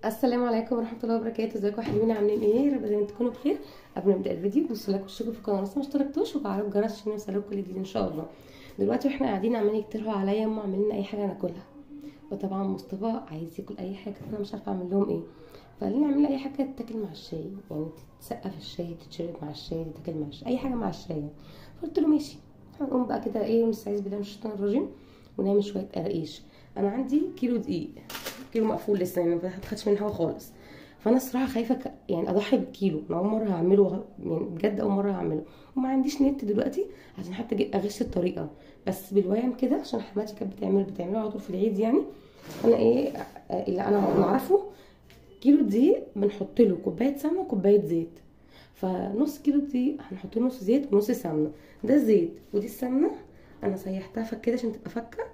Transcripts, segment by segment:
السلام عليكم ورحمه الله وبركاته. ازيكم يا حلوين؟ عاملين ايه؟ يا رب دايما تكونوا بخير. قبل ما نبدا الفيديو بصوا لايك واشتركوا في القناه لسه ما اشتركتوش وفعلوا الجرس عشان يوصلكم كل جديد ان شاء الله. دلوقتي واحنا قاعدين عمالين يقترحوا عليا هم عاملين لنا اي حاجه ناكلها، وطبعا مصطفى عايز ياكل اي حاجه انا مش عارفه اعمل لهم ايه، فقال لي نعمل اي حاجه تتاكل مع الشاي، يعني تتسقى في الشاي، تتشرب مع الشاي، تتاكل مع الشاي، اي حاجه مع الشاي. فقلت له ماشي، هنقوم بقى كده ايه ونستعيذ بالله من الشيطان الرجيم ونعمل شويه قراقيش. انا عندي كيلو دقيق، كيلو مقفول لسه يعني ما خدش منه حاجه خالص، فانا الصراحه خايفه يعني اضحي بالكيلو. انا اول مره هعمله، يعني بجد اول مره هعمله، وما عنديش نت دلوقتي عشان حتى اغش الطريقه، بس بالويم كده عشان حماتي كانت بتعمله على طول في العيد يعني. انا ايه اللي انا اعرفه، كيلو دقيق بنحط له كوبايه سمنه وكوبايه زيت، فنص كيلو دقيق هنحط له نص زيت ونص سمنه. ده الزيت ودي السمنه انا سيحتها فكده عشان تبقى فكه،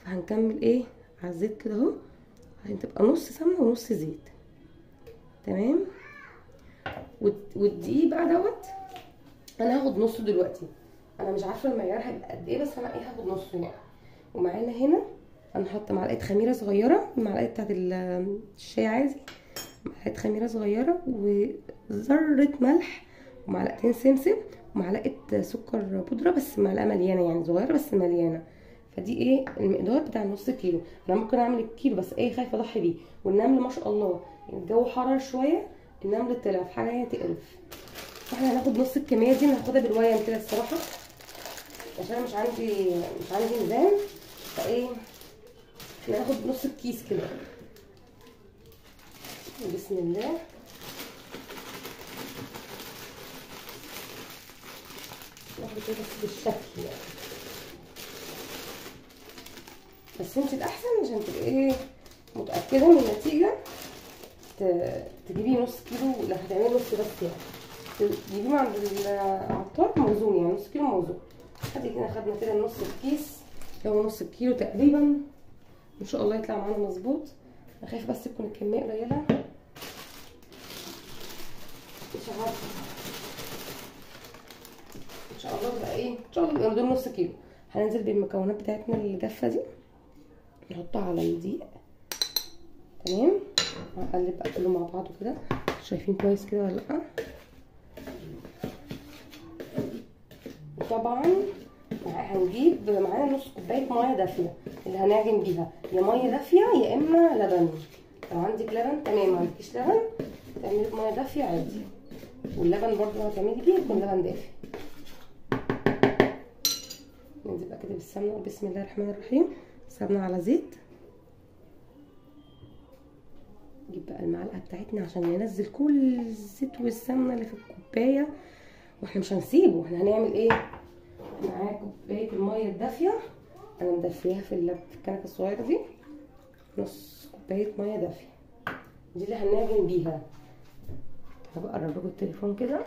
فهنكمل ايه على الزيت كده اهو، هتبقى نص سمنه ونص زيت. تمام. والدقيق بقى دوت انا هاخد نصه دلوقتي، انا مش عارفه المعيار هيبقى قد ايه بس انا ايه هاخد نصه يعني. ومعانا هنا انا حاطه معلقه خميره صغيره، المعلقه بتاعت الشاي عادي، معلقه خميره صغيره وذره ملح ومعلقتين سمسم ومعلقه سكر بودره، بس معلقه مليانه يعني صغيره بس مليانه. فدي ايه المقدار بتاع نص كيلو. انا ممكن اعمل الكيلو بس ايه خايفه اضحي بيه، والنمل ما شاء الله يعني الجو حرر شويه، النمل طلع في حاجه يعني تقرف. فاحنا هناخد نص الكميه دي، هناخدها بالويم كده الصراحه عشان انا مش عندي ميزان، فايه احنا هناخد نص الكيس كده. بسم الله. ناخد كده بس بالشكل يعني، بس انت الاحسن عشان تبقي ايه متاكده من النتيجه تجيبي نص كيلو. لو هتعملي نص بس يعني تجيبيه من عند العطار موزون، يعني نص كيلو موزون. ادي كده خدنا كده نص الكيس اللي هو نص الكيلو تقريبا، ان شاء الله يطلع معانا مظبوط. انا خايفه بس تكون الكميه قليله، مش عارفه، ان شاء الله تبقى ايه، ان شاء الله يبقى دول نص كيلو. هننزل بالمكونات بتاعتنا الجافه دي نحطها على الدقيق. تمام. هنقلب بقى كله مع بعضه كده، شايفين كويس كده ولا لا؟ وطبعا هنجيب معانا نص كوبايه ميه دافيه اللي هنعجن بيها، يا ميه دافيه يا اما لبن. لو عندك لبن تمام، ما عندكيش لبن تعملي بميه دافيه عادي، واللبن برضو اللي هتعملي بيه يكون لبن دافي. ننزل بقى كده بالسمنه، بسم الله الرحمن الرحيم. سمنه على زيت. نجيب بقى المعلقه بتاعتنا عشان ننزل كل الزيت والسمنه اللي في الكوبايه، واحنا مش هنسيبه، احنا هنعمل ايه؟ معايا كوبايه الميه الدافيه، انا مدفياها في الكنكه الصغيره دي، نص كوبايه ميه دافيه دي اللي هنعجن بيها. هبقى اقرب لكم التليفون كده.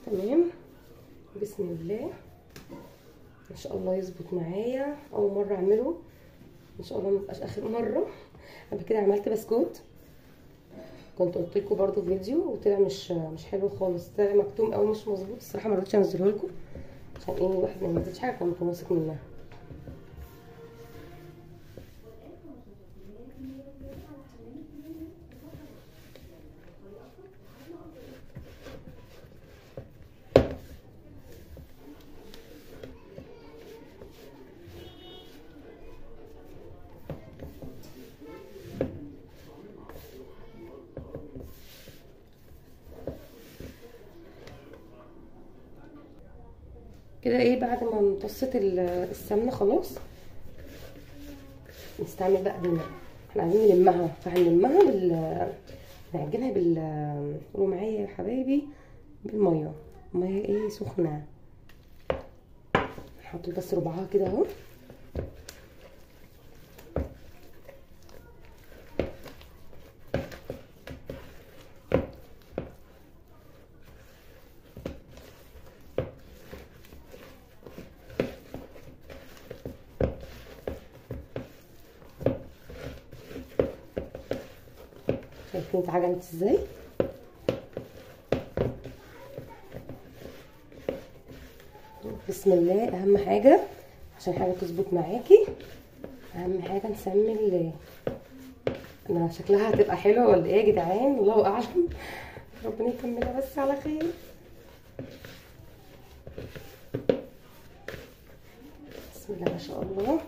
تمام. بسم الله، ان شاء الله يظبط معايا. اول مره اعمله، ان شاء الله ما تبقاش اخر مره. قبل كده عملت بسكوت، كنت قلت لكم برده فيديو وطلع مش حلو خالص، طلع مكتوم او مش مظبوط الصراحه، ما رضيتش انزله لكم عشان ايه الواحد ما ينزلش حاجه كان واثق منها. كده ايه بعد ما امتصت السمنه خلاص نستعمل بقى ايدينا. احنا عايزين نلمها، فهنلمها نعجنها قولوا معايا يا حبايبي بالميه، ميه ايه سخنه. نحط بس ربعها كده اهو. شايفين اتعجنت ازاي؟ بسم الله. اهم حاجه عشان حاجه تظبط معاكي. اهم حاجه نسمي انا شكلها هتبقى حلوه ولا ايه يا جدعان؟ الله اعلم. ربنا يكملها بس على خير. بسم الله ما شاء الله.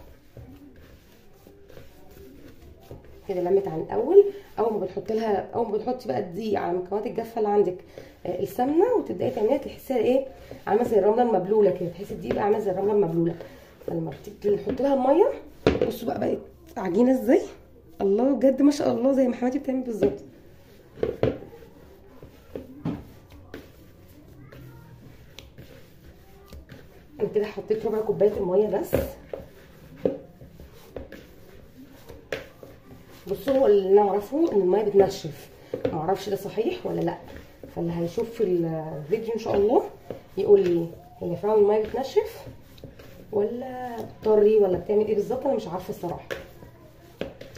كده لمت عن الاول. اول ما بنحطي بقى الدقيق على المكونات الجافه اللي عندك السمنه، وتبداي تعمليها تحسيها ايه، عامله زي الرمله المبلوله كده، تحسي الدقيق بقى عامل زي الرمله المبلوله. فلما تحطي لها الميه، بصوا بقى بقت عجينه ازاي. الله بجد ما شاء الله، زي ما حماتي بتعمل بالظبط. انا كده حطيت ربع كوبايه الميه بس. بصوا، هو اللي نعرفه ان الميه بتنشف، معرفش ده صحيح ولا لا، فاللي هيشوف في الفيديو ان شاء الله يقول لي هي فعلا الميه بتنشف ولا بتطري ولا بتعمل ايه بالظبط. انا مش عارفه الصراحه،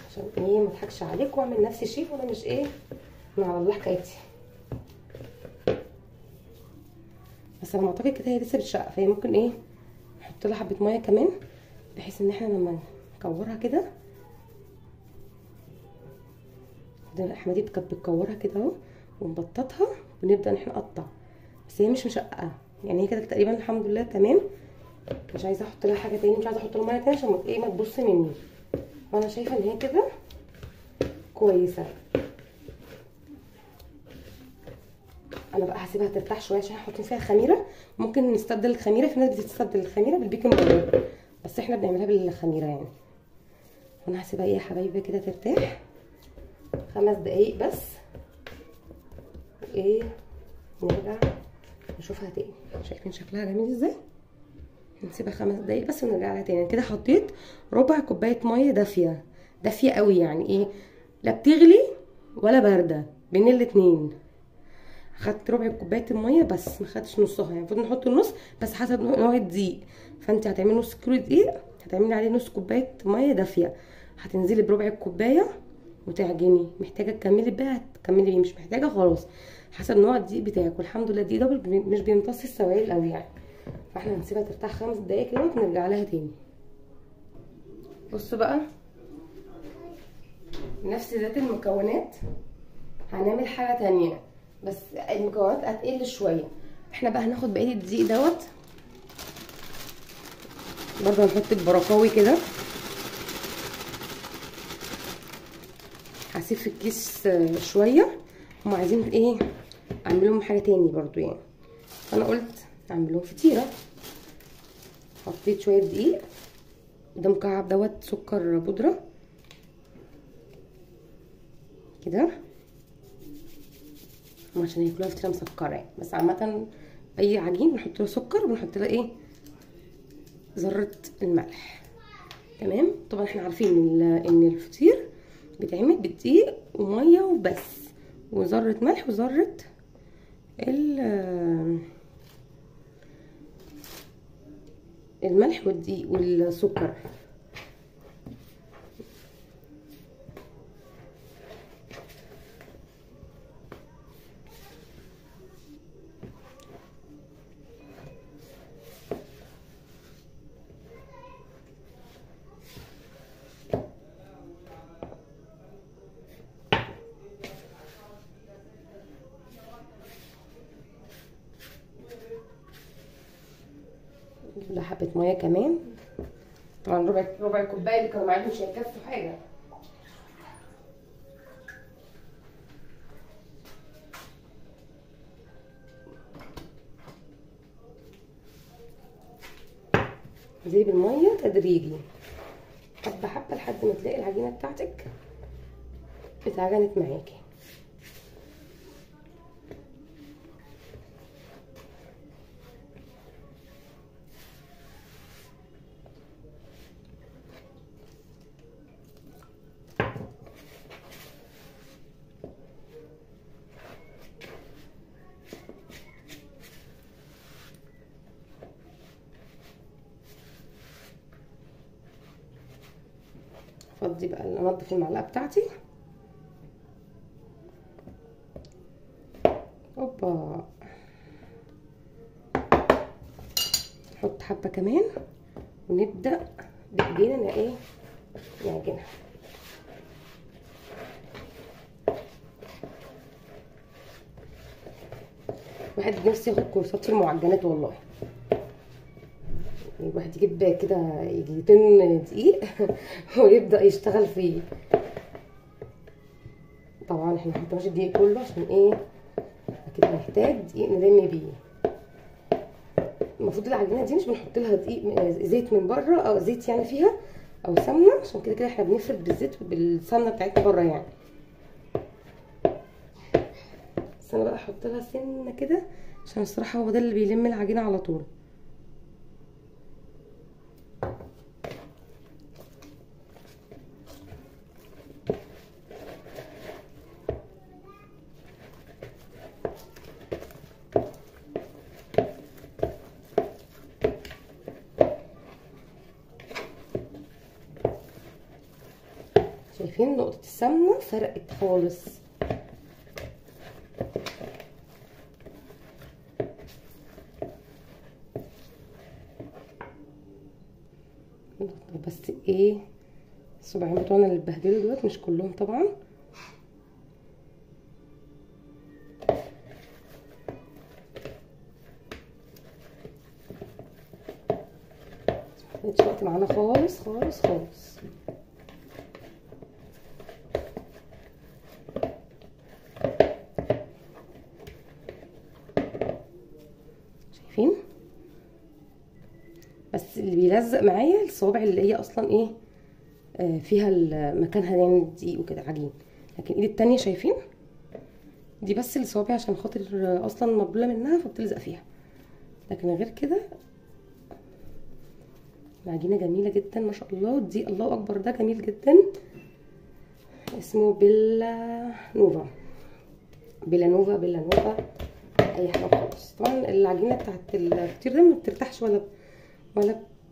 عشان ايه ما اضحكش عليكم واعمل نفسي شيف وانا مش ايه، من على الله حكايتي. بس انا معتقد كده هي لسه بتشقق، فهي ممكن ايه نحط لها حبه ميه كمان، بحيث ان احنا لما نكورها كده. ده حمادي كانت بتكورها كده اهو ونبططها ونبدا ان احنا نقطع، بس هي مش مشققه يعني، هي كده تقريبا الحمد لله تمام. مش عايزه احط لها حاجه تاني، مش عايزه احط لها ميه تاني عشان ايه ما تبص مني، وانا شايفه ان هي كده كويسه. انا بقى هسيبها ترتاح شويه عشان حاطين فيها خميره. ممكن نستبدل الخميره، في ناس بتستبدل الخميره بالبيكنج باودر، بس احنا بنعملها بالخميره يعني. وانا هسيبها ايه يا حبايبي كده ترتاح 5 دقايق بس، ايه نرجع نشوفها تاني. شايفين شكلها جميل ازاي؟ نسيبها 5 دقايق بس ونرجع لها تاني. كده حطيت ربع كوبايه ميه دافيه، دافيه قوي يعني ايه، لا بتغلي ولا بارده، بين الاتنين. خدت ربع كوبايه الميه بس، ما خدتش نصها يعني، المفروض نحط النص بس حسب نوع الدقيق. فانت هتعملي نص كيلو دقيق، هتعملي عليه نص كوبايه ميه دافيه، هتنزلي بربع الكوبايه وتعجني. محتاجه تكملي بقى هتكملي بيه، مش محتاجه خلاص، حسب نوع الدقيق بتاعك. والحمد لله الدقيق ده مش بيمتص السوائل قوي يعني. فاحنا هنسيبها ترتاح 5 دقايق كده ونرجع لها تاني. بصوا بقى، نفس ذات المكونات هنعمل حاجه تانية، بس المكونات هتقل شويه. احنا بقى هناخد بقيه الدقيق دوت برضه، هنحط البركاوي كده، هسيب في الكيس شويه. هم عايزين ايه اعمل لهم حاجه تاني برضو يعني، فانا قلت اعمل لهم فطيره. حطيت شويه دقيق، ده مكعب دوت سكر بودره كده، عشان ياكلوها فطيره مسكره يعني. بس عامه اي عجين بنحط له سكر وبنحط له ايه ذره الملح. تمام. طبعا احنا عارفين ان الفطير بيتعمل بدقيق وميه وبس، وذره ملح وذره الملح والدقيق والسكر. ده حبه ميه كمان، طبعا ربع كوبايه اللي كانوا معايا مش هيكفوا حاجه. زي بالميه تدريجي حبه حبه لحد ما تلاقي العجينه بتاعتك اتعجنت معاكي. افضي بقى، انضف المعلقه بتاعتي. اوبا، احط حبه كمان ونبدا بايدينا ايه نعجنها. واحد نفسي ياخد كورسات في المعجنات والله. الواحد يجيب كده يجي طن دقيق ويبدا يشتغل فيه. طبعا احنا محطناش الدقيق كله عشان ايه اكيد هنحتاج دقيق نلم بيه. المفروض العجينه دي مش بنحط لها دقيق زيت من بره او زيت يعني فيها او سمنه، عشان كده كده احنا بنفرد بالزيت بالسمنه بتاعتنا بره يعني. بس انا بقى احط لها سنه كده عشان الصراحه هو ده اللي بيلم العجينه على طول. شايفين نقطه السمنه فرقت خالص. بس ايه الصباعين بتوعنا اللي اتبهدلوا دلوقتي مش كلهم طبعا. مبقتش وقت معانا خالص خالص خالص. شايفين؟ بس اللي بيلزق معايا الصوابع اللي هي اصلا ايه فيها مكانها يعني دقيق وكده عجين، لكن ايدي التانية شايفين دي بس الصوابع عشان خاطر اصلا مبلوله منها فبتلزق فيها، لكن غير كده العجينه جميله جدا ما شاء الله. والدقيق الله اكبر ده جميل جدا، اسمه بيلا نوفا بيلا نوفا اي حاجه خالص. طبعا العجينه بتاعت الفطير ده ما بترتاحش ولا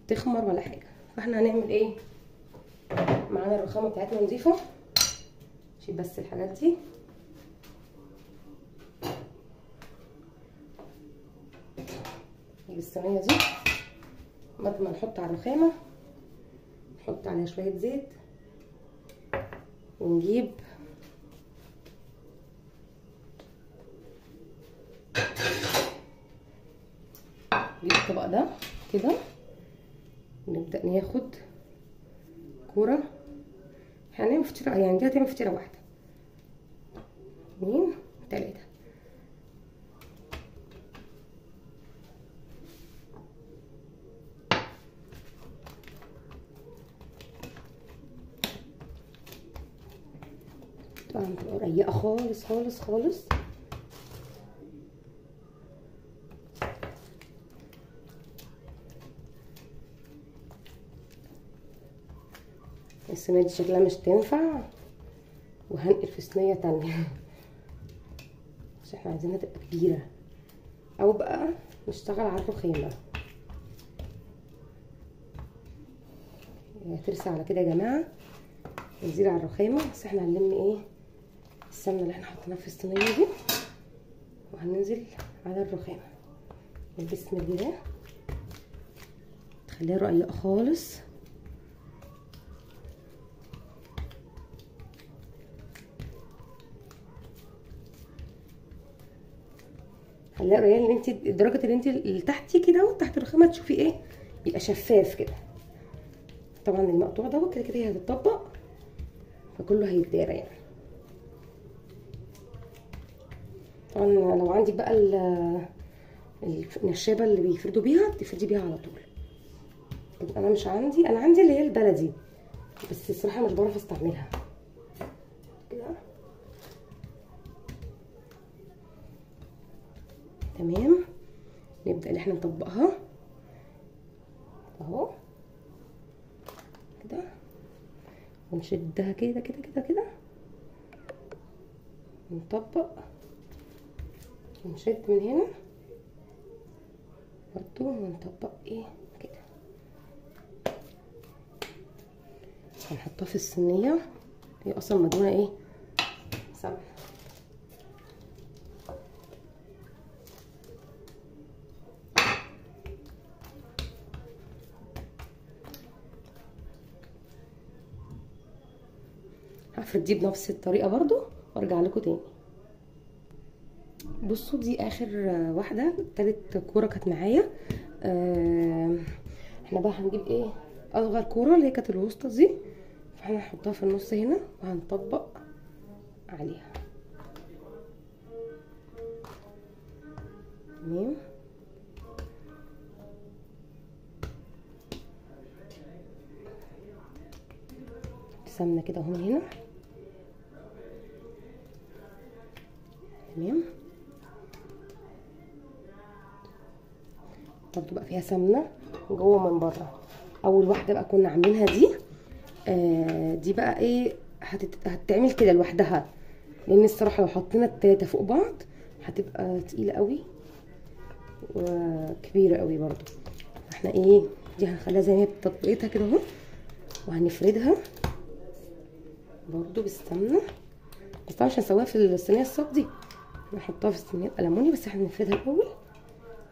بتخمر ولا حاجه. فاحنا هنعمل ايه؟ معانا الرخامه بتاعتنا نظيفه، شيل بس الحاجات دي. نجيب الصينيه دي بعد ما نحط على الرخامه نحط عليها شويه زيت، ونجيب الطبق ده كده، ونبدا ناخد كوره. هنعمل فطيره يعني دي هتعمل فطيره واحده 2 3. طبعا بتبقى رقيقه خالص خالص خالص. الصينيه دي شكلها مش تنفع وهنقل في صينيه تانية عشان احنا عايزينها تبقى كبيره، او بقى نشتغل على الرخامه. هترسى على كده يا جماعه، نزيد على الرخامه. بس احنا هنلم ايه السمنه اللي احنا حطيناها في الصينيه دي وهننزل على الرخامه بسم الله. تخليها رقيقه خالص. خليها رقيقه ان انت درجه اللي انت اللي تحتي كده تحت الرخامه تشوفي ايه يبقى شفاف كده. طبعا المقطوع ده كده كده هيتطبق فكله هيتدارى يعني. طبعا لو عندك بقى النشابه اللي بيفردوا بيها تفردي بيها على طول. انا مش عندي، انا عندي اللي هي البلدي بس الصراحه مش بعرف استعملها كده. تمام، نبدا ان احنا نطبقها اهو كده، ونشدها كده كده كده كده، ونطبق ونشد من هنا برضو ونطبق ايه كده. هنحطها في الصينيه هي اصلا مدهونه ايه سمنه. هفرد دي بنفس الطريقه برضو وارجع لكم تاني. بصوا دي اخر واحده، تالت كوره كانت معايا. احنا بقى هنجيب ايه اصغر كوره اللي هي كانت الوسطى دي، فاحنا هنحطها في النص هنا وهنطبق عليها. تمام. سمنه كده اهو هنا. تمام. برضو بقى فيها سمنه جوه من بره. اول واحده بقى كنا عاملينها دي، دي بقى ايه هتتعمل كده لوحدها، لان الصراحه لو حطينا التلاته فوق بعض هتبقى تقيله قوي وكبيره قوي برضو. احنا ايه دي هنخليها زي ما هي بتطبيقتها كده اهو، وهنفردها برضو بالسمنه. بس طبعا مش هنسويها في الصينيه الصاج دي، هنحطها في الصينيه الالموني، بس احنا هنفردها الاول.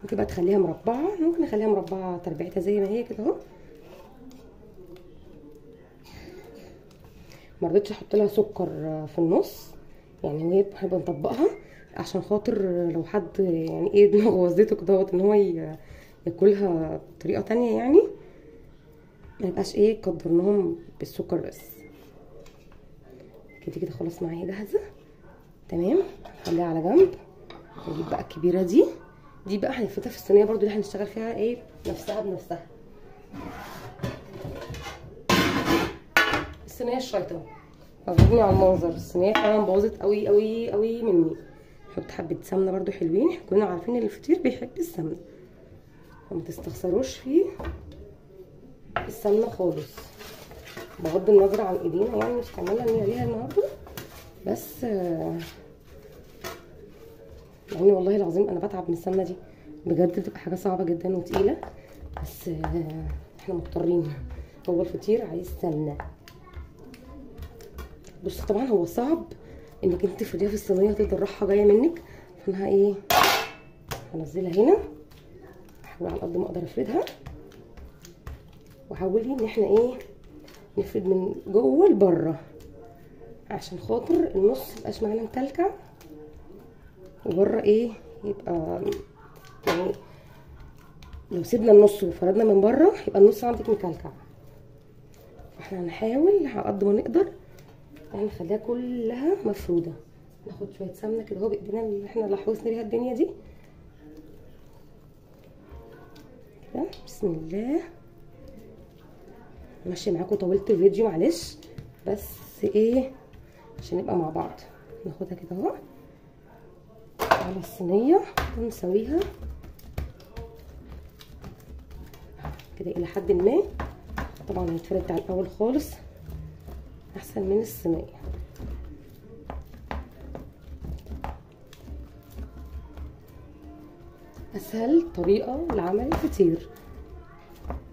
ممكن بقى تخليها مربعه، ممكن نخليها مربعه تربيعتها زي ما هي كده اهو. ما رضيتش احط لها سكر في النص يعني، وهي بحب نطبقها عشان خاطر لو حد يعني ايه دماغه وزيته كده ان هو ياكلها بطريقه تانية يعني، ما يبقاش ايه قدرناهم بالسكر بس. كده خلاص معايا جاهزه. تمام. خليها على جنب. نجيب بقى الكبيره دي بقى هنفردها في الصينيه برضو اللي هنشتغل فيها ايه نفسها بنفسها. الصينيه الشيطان عجبني على المنظر، الصينيه فعلا باظت قوي قوي قوي مني. نحط حبه سمنه برضو حلوين، احنا كلنا عارفين ان الفطير بيحب السمنه، فما تستخسروش فيه السمنه خالص، بغض النظر عن ايدينا يعني مش هعملها ان ليها النهارده، بس يعني والله العظيم انا بتعب من السمنه دي بجد، بتبقى حاجه صعبه جدا وتقيله، بس احنا مضطرين، هو الفطير عايز سمنه. بص طبعا هو صعب انك انت تفرديها في الصينيه تفضل الراحه جايه منك، فانا ايه هنزلها هنا، احاول على قد ما اقدر افردها، وحاولي ان احنا ايه نفرد من جوه لبره عشان خاطر النص ميبقاش معانا مكلكع، وبره ايه يبقى يعني لو سيبنا النص وفردنا من بره يبقى النص عندك مكلكع. فاحنا هنحاول على قد ما نقدر يعني نخليها كلها مفروده. ناخد شويه سمنه كده اهو بايدينا اللي احنا لحوسنا بيها الدنيا دي كده. بسم الله. ماشيه معاكم، طولت الفيديو معلش، بس ايه عشان نبقى مع بعض. ناخدها كده اهو على الصينيه ونسويها كده الى حد ما. طبعا هيتفرد على الاول خالص احسن من الصينيه. اسهل طريقه لعمل الفطير،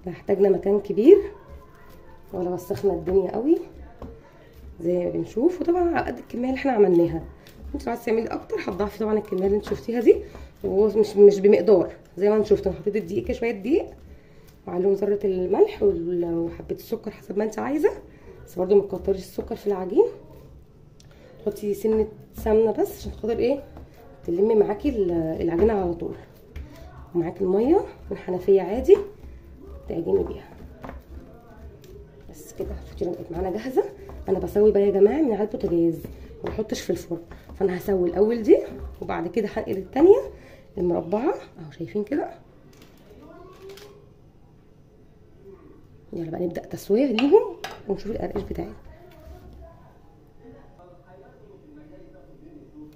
لا احتاجنا مكان كبير ولا وسخنا الدنيا قوي زي ما بنشوف، وطبعا على قد الكميه اللي احنا عملناها. انت لو عايزه تعملي اكتر هتضاعفي طبعا الكميه اللي انت شفتيها دي، ومش بمقدار زي ما انت شفتوا. انا حطيت الدقيق كده شويه دقيق وعليهم ذره الملح وحبه السكر حسب ما انت عايزه، بس برده ما تكتريش السكر في العجين. تحطي سنه سمنه بس عشان خاطر ايه تلمي معاكي العجينه على طول، ومعاكي الميه من الحنفيه عادي تعجني بيها. بس كده الفطيره بقت معانا جاهزه. انا بسوي بقى يا جماعه من على البوتاجاز، ما بحطش في الفرن، فانا هسوي الاول دي وبعد كده هنقل الثانيه المربعه اهو شايفين كده. يلا بقى نبدا تسويه ليهم ونشوف القرقش بتاعنا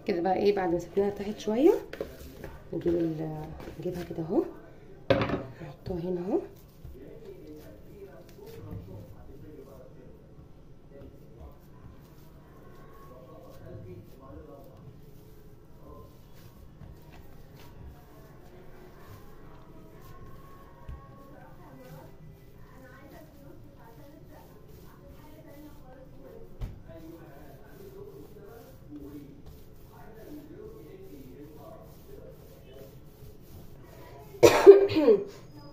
كده بقى ايه. بعد ما سبناها ارتاحت شويه نجيبها كده اهو، نحطها هنا اهو.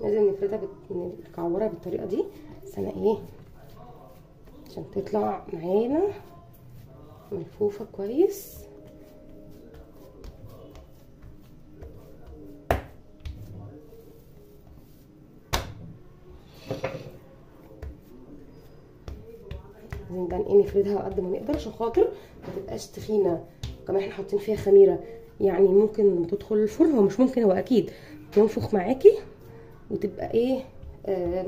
لازم نفردها نكعورها بالطريقه دي، بس انا ايه عشان تطلع معانا ملفوفه كويس. عايزين بقى ايه نفردها قد ما نقدر عشان خاطر ما تبقاش تخينه. كمان احنا حاطين فيها خميره، يعني ممكن تدخل الفرن، هو مش ممكن، هو اكيد تنفخ معاكي وتبقى ايه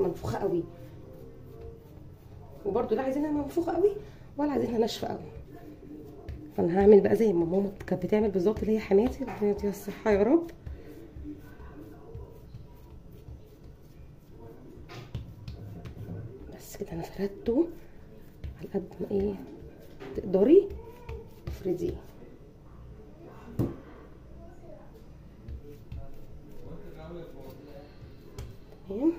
منفوخه قوي. وبرده لا عايزينها منفوخه قوي ولا عايزينها ناشفه قوي. فانا هعمل بقى زي ما ماما كانت بتعمل بالظبط، اللي هي حماتي ربنا يديها الصحه يا رب. بس كده انا فردته على قد ما ايه تقدري افرديه. تمام.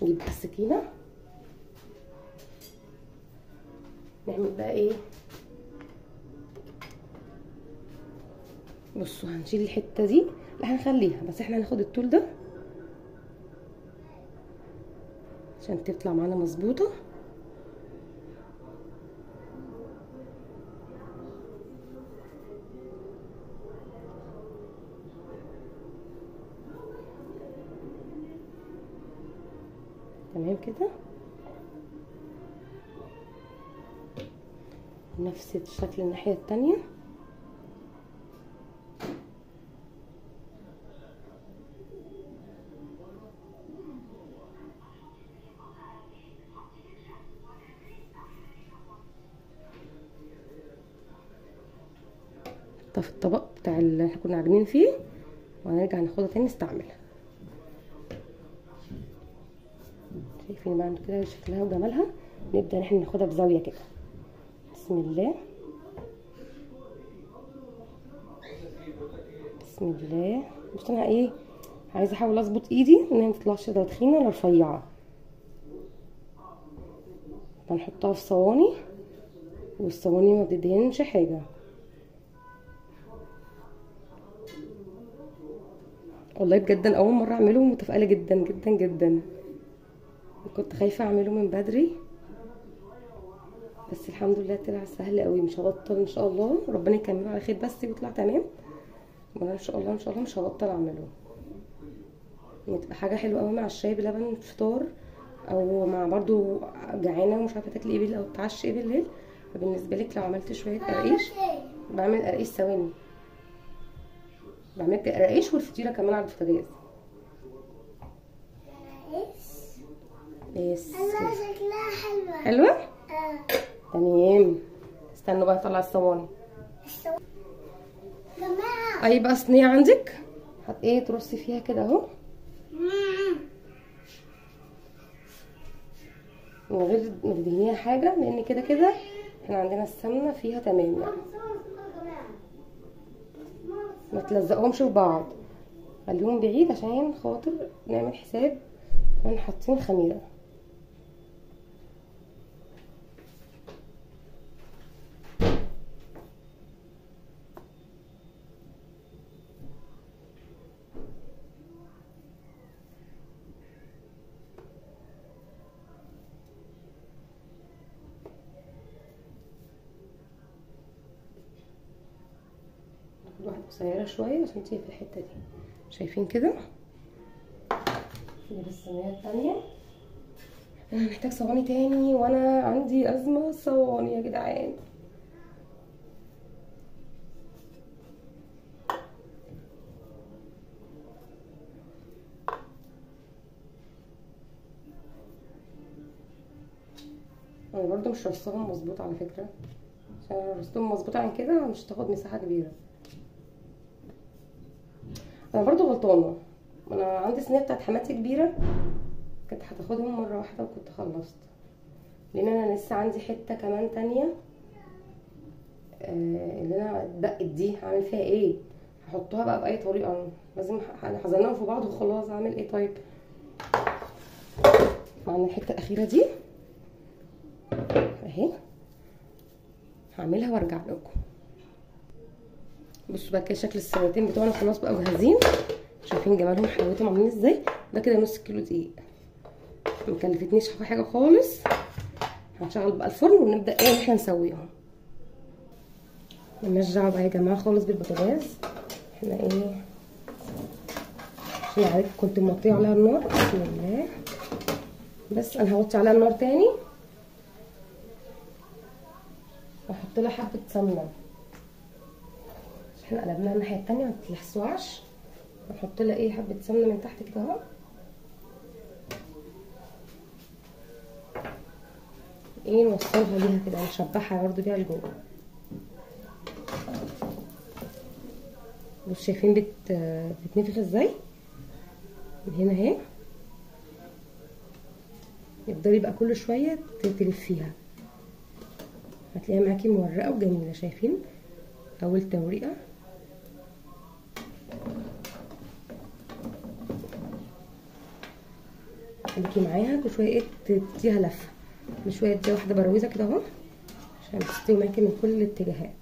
نجيب بقى السكينه، نعمل بقى ايه. بصوا هنشيل الحته دي، لا هنخليها، بس احنا هناخد الطول ده عشان تطلع معانا مظبوطه. تمام كده. نفس الشكل الناحيه التانية. في الطبق بتاع اللي احنا كنا عاملين فيه، وهنرجع ناخدها تاني نستعملها. شايفين بقى كده شكلها وجمالها. نبدا ان احنا ناخدها بزاويه كده. بسم الله بسم الله. بص انا ايه عايزه احاول اظبط ايدي ان هي متطلعش لا تخينه ولا رفيعه. هنحطها في صواني، والصواني ما بتدهنش حاجه. والله بجد انا اول مره اعمله، متفائله جدا جدا جدا. كنت خايفه اعمله من بدري، بس الحمد لله طلع سهل قوي. مش هبطل ان شاء الله، ربنا يكمله على خير بس يطلع تمام. وانا ان شاء الله مش هبطل اعمله. بتبقى حاجه حلوه قوي مع الشاي بلبن فطار، او مع برضو جعانه ومش عارفه تاكلي ايه بالليل او تتعشي ايه بالليل. فبالنسبه لك لو عملت شويه قراقيش، بعمل قراقيش ثواني، بعمل قراقيش والفطيره كمان على البوتاجاز. بس الله شكلها حلوة. حلوه. تمام. استنوا بقى اطلع الصواني. جماعة اي بقى صينيه عندك ايه ترصي فيها كده اهو، من غير ما تدهنيها حاجه، لان كده كده احنا عندنا السمنه فيها تمام يعني. ما تلزقهمش في بعض، خليهم بعيد عشان خاطر نعمل حساب ان حاطين خميره. واحده قصيره شويه عشان تيجي في الحته دي. شايفين كده. نجيب الصينيه التانيه. انا محتاج صواني تاني وانا عندي ازمه صواني يا جدعان. انا برضو مش رصاهم مظبوط على فكره، عشان لو رصتهم مظبوط عن كده مش تاخد مساحه كبيره. انا برضو غلطانه، انا عندي صينيه بتاعت حماتي كبيره، كنت هتاخدهم مره واحده وكنت خلصت. لان انا لسه عندي حته كمان تانية اللي انا اتبقت دي هعمل فيها ايه؟ هحطها بقى باي طريقه، لازم هزنقهم في بعض وخلاص. اعمل ايه طيب؟ معنا الحته الاخيره دي اهي، هعملها وارجع لكم. بصوا بقى كده شكل الصينيتين بتوعنا خلاص بقوا جاهزين. شايفين جمالهم حلاوتهم عاملين ازاي؟ ده كده نص كيلو دقيق، مكلفتنيش في حاجه خالص. هنشغل بقى الفرن ونبدا ايه احنا نسويهم. مالناش دعوه بقى يا جماعه خالص بالبوتاجاز. احنا ايه عشان عارف كنت موطيه عليها النار. بسم الله. بس انا هوطي عليها النار تاني واحط لها حبه سمنه عشان احنا قلبناها الناحيه التانيه ما تلحسوهاش. نحط لها ايه حبه سمنه من تحت كده اهو. ايه نوصلها ليها كده نشبعها برضو بيها لجوه. بصوا شايفين بتنفخ ازاي من هنا اهي. يفضلي بقى كل شويه تلفيها هتلاقيها معاكي مورقه وجميله. شايفين اول توريقه خليكي معاها كل شويه ايه تديها لفه. كل شويه تديها واحده برويزه كده اهو عشان تستوي معاكي من كل الاتجاهات.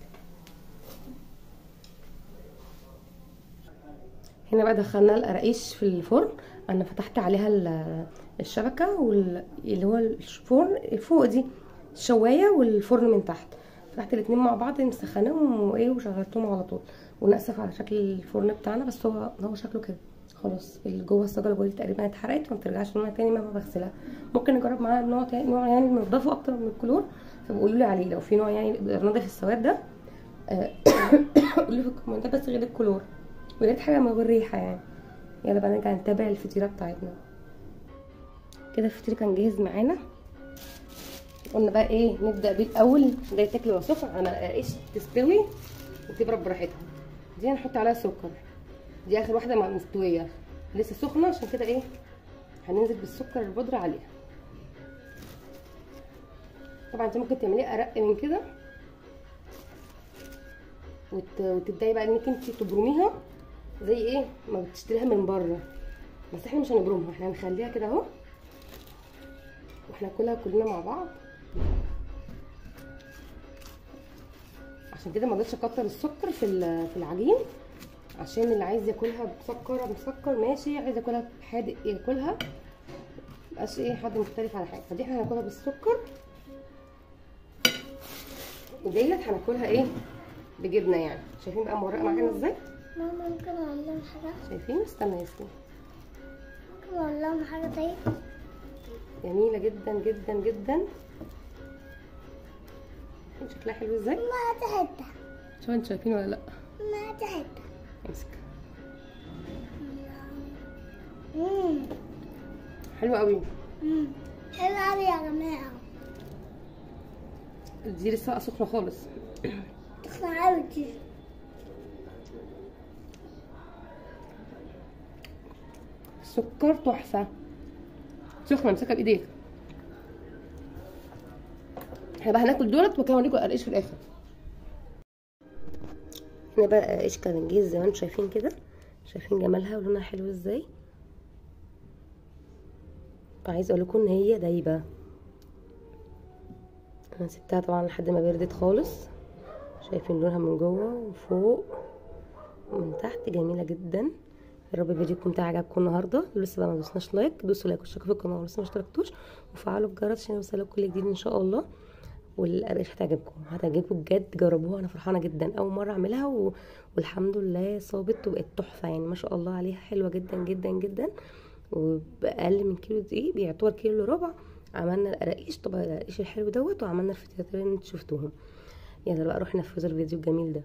هنا بقى دخلنا القراقيش في الفرن. انا فتحت عليها الشبكه اللي هو الفرن فوق دي الشوايه والفرن من تحت. فتحت الاتنين مع بعض مسخناهم وايه وشغلتهم على طول. ونأسف على شكل الفرن بتاعنا بس هو شكله كده خلاص. اللي جوه الصاجه اللي تقريبا اتحرقت وما بترجعش لونها تاني مهما بغسلها. ممكن نجرب معاها نوع تاني، نوع يعني بنضافه اكتر من الكلور. فبقولوا لي عليه لو في نوع يعني نقدر نضيف السواد ده. قولوا لي في الكومنتات بس غير الكلور. ولقيت حاجه من غير ريحه يعني. يلا بقى نرجع نتابع الفطيره بتاعتنا. كده الفطير كان جاهز معانا. قلنا بقى ايه نبدا بيه الاول. ده يتاكل وهو سخن. انا ايش تستوي وتبرد براحتها. دي هنحط عليها سكر. دي اخر واحده مستويه لسه سخنه عشان كده ايه هننزل بالسكر البودره عليها. طبعا انت ممكن تعمليه ارق من كده وتبداي بقى انك انت تبرميها زي ايه ما بتشتريها من بره. بس احنا مش هنبرمها، احنا هنخليها كده اهو واحنا ناكلها كلنا مع بعض. عشان كده ما رضيتش اكتر السكر في العجين عشان اللي عايز ياكلها مسكر ماشي، عايز ياكلها حادق ياكلها مبقاش ايه حد مختلف على حاجه. فدي احنا هناكلها بالسكر وديت هناكلها ايه بجبنه يعني. شايفين بقى مورقه معانا ازاي؟ ماما ممكن اقول لهم حاجه؟ شايفين؟ استنى يا ياسمين. ممكن اقول لهم حاجه طيب؟ جميله جدا جدا جدا. شكلها حلو ازاي؟ ما تحبها. شوفوا انتوا شايفين ولا لا؟ ما تحبها. امسك. حلو قوي. حلو قوي يا جماعه. دي لسه سخنه خالص. سخنه قوي دي. السكر تحفه. سخنه امسكها بايديك. احنا بقى هناكل دولت وكمان اوريكم القرقيش في الاخر. هنا بقى القرقيش كان جاهز زي ما انتم شايفين كده. شايفين جمالها ولونها حلو ازاي. عايزه اقول لكم ان هي دايبه. انا سبتها طبعا لحد ما بردت خالص. شايفين لونها من جوه وفوق ومن تحت جميله جدا. يا رب الفيديو يكون عجبكم النهارده. لسه بقى ما دوسناش لايك، دوسوا لايك واشتركوا في القناه ولسه ما اشتركتوش وفعلوا الجرس عشان يوصلكم كل جديد ان شاء الله. والقرقيش هتعجبكم بجد. جربوها، انا فرحانه جدا اول مره اعملها والحمد لله صابت وبقت تحفه يعني ما شاء الله عليها. حلوه جدا جدا جدا. وباقل من كيلو دقيق بيعتبر كيلو الا ربع عملنا القراقيش. طبعا القراقيش الحلو دوت وعملنا الفطيرتين اللي انتوا شفتوهم. يلا بقى روح نفذوا الفيديو الجميل ده.